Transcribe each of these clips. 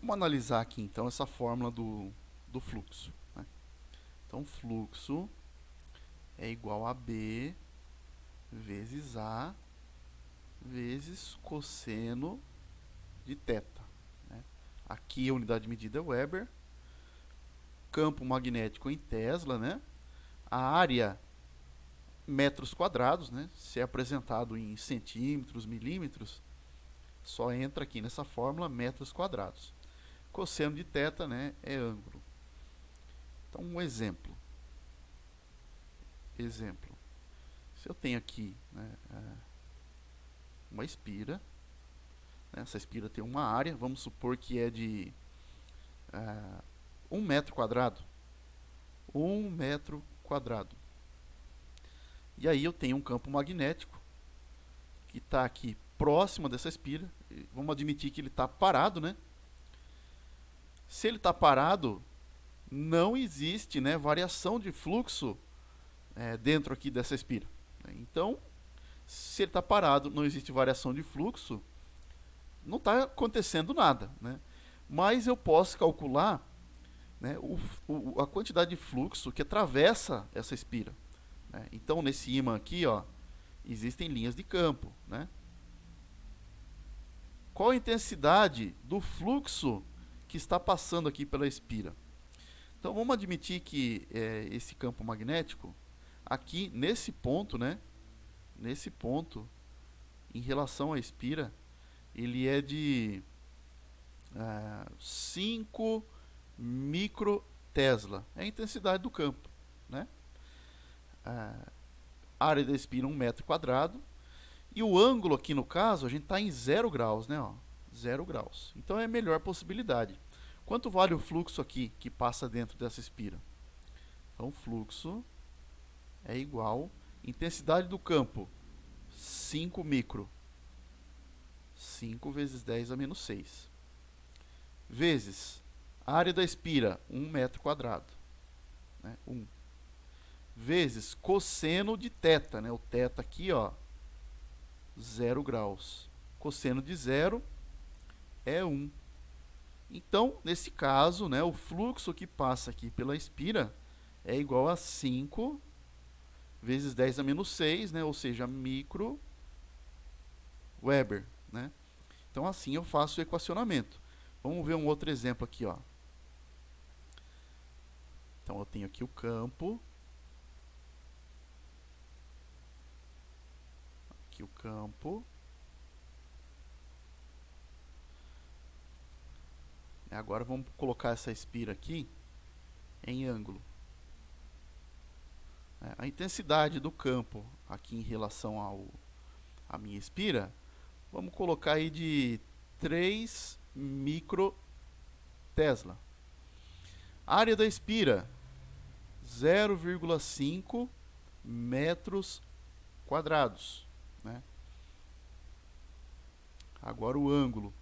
Vamos analisar aqui então essa fórmula do fluxo, né? Então, fluxo é igual a B vezes A vezes cosseno de θ, né? Aqui a unidade de medida é Weber, campo magnético em Tesla, né? A área metros quadrados, né? Se é apresentado em centímetros, milímetros, só entra aqui nessa fórmula metros quadrados. Cosseno de θ, né, é ângulo. Então, um exemplo. Se eu tenho aqui, né, uma espira, né, essa espira tem uma área, vamos supor que é de 1 metro quadrado. 1 metro quadrado. E aí eu tenho um campo magnético que está aqui próximo dessa espira. Vamos admitir que ele está parado, né? Se ele está parado, não existe, né, variação de fluxo dentro aqui dessa espira. Então, se ele está parado, não existe variação de fluxo, não está acontecendo nada, né? Mas eu posso calcular, né, a quantidade de fluxo que atravessa essa espira, né? Então, nesse ímã aqui, ó, existem linhas de campo, né? Qual a intensidade do fluxo que está passando aqui pela espira? Então, vamos admitir que esse campo magnético, aqui nesse ponto, né, nesse ponto, em relação à espira, ele é de 5 microtesla. É a intensidade do campo, né? A área da espira 1 metro quadrado. E o ângulo aqui no caso, a gente está em 0 graus, né? Ó, 0 graus. Então é a melhor possibilidade. Quanto vale o fluxo aqui que passa dentro dessa espira? Então, o fluxo é igual intensidade do campo 5 micro, 5 vezes 10 a menos 6, vezes a área da espira, 1 metro quadrado, né? 1, vezes cosseno de θ, né? O θ aqui, ó, 0 graus. Cosseno de 0 é 1. Então, nesse caso, né, o fluxo que passa aqui pela espira é igual a 5 vezes 10 a menos 6, né, ou seja, micro Weber, né? Então, assim eu faço o equacionamento. Vamos ver um outro exemplo aqui, ó. Então, eu tenho aqui o campo. Aqui o campo. Agora vamos colocar essa espira aqui em ângulo. A intensidade do campo aqui em relação à minha espira, vamos colocar aí de 3 microtesla. A área da espira, 0,5 metros quadrados, né? Agora o ângulo,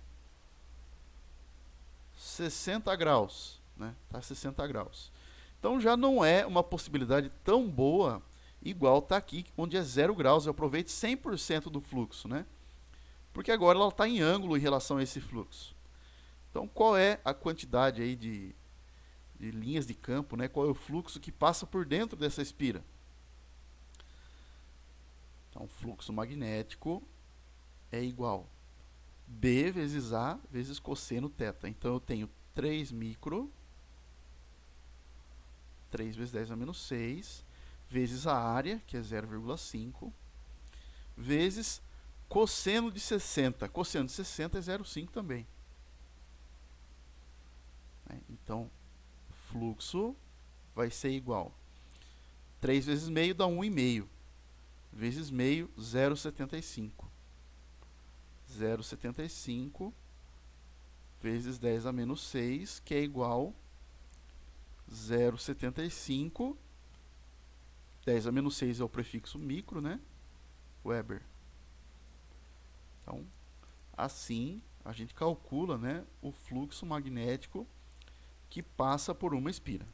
60 graus, né? Tá 60 graus. Então já não é uma possibilidade tão boa, igual está aqui, onde é 0 graus. Eu aproveito 100% do fluxo, né? Porque agora ela está em ângulo em relação a esse fluxo. Então, qual é a quantidade aí de linhas de campo, né? Qual é o fluxo que passa por dentro dessa espira? Então, fluxo magnético é igual B vezes A vezes cosseno θ. Então, eu tenho 3 micro, 3 vezes 10 a menos 6, vezes a área, que é 0,5, vezes cosseno de 60. Cosseno de 60 é 0,5 também. Então, fluxo vai ser igual 3 vezes meio dá 1,5, vezes meio, 0,75. 0,75 vezes 10 a menos 6, que é igual 0,75. 10 a menos 6 é o prefixo micro, né? Weber. Então, assim, a gente calcula, né, o fluxo magnético que passa por uma espira.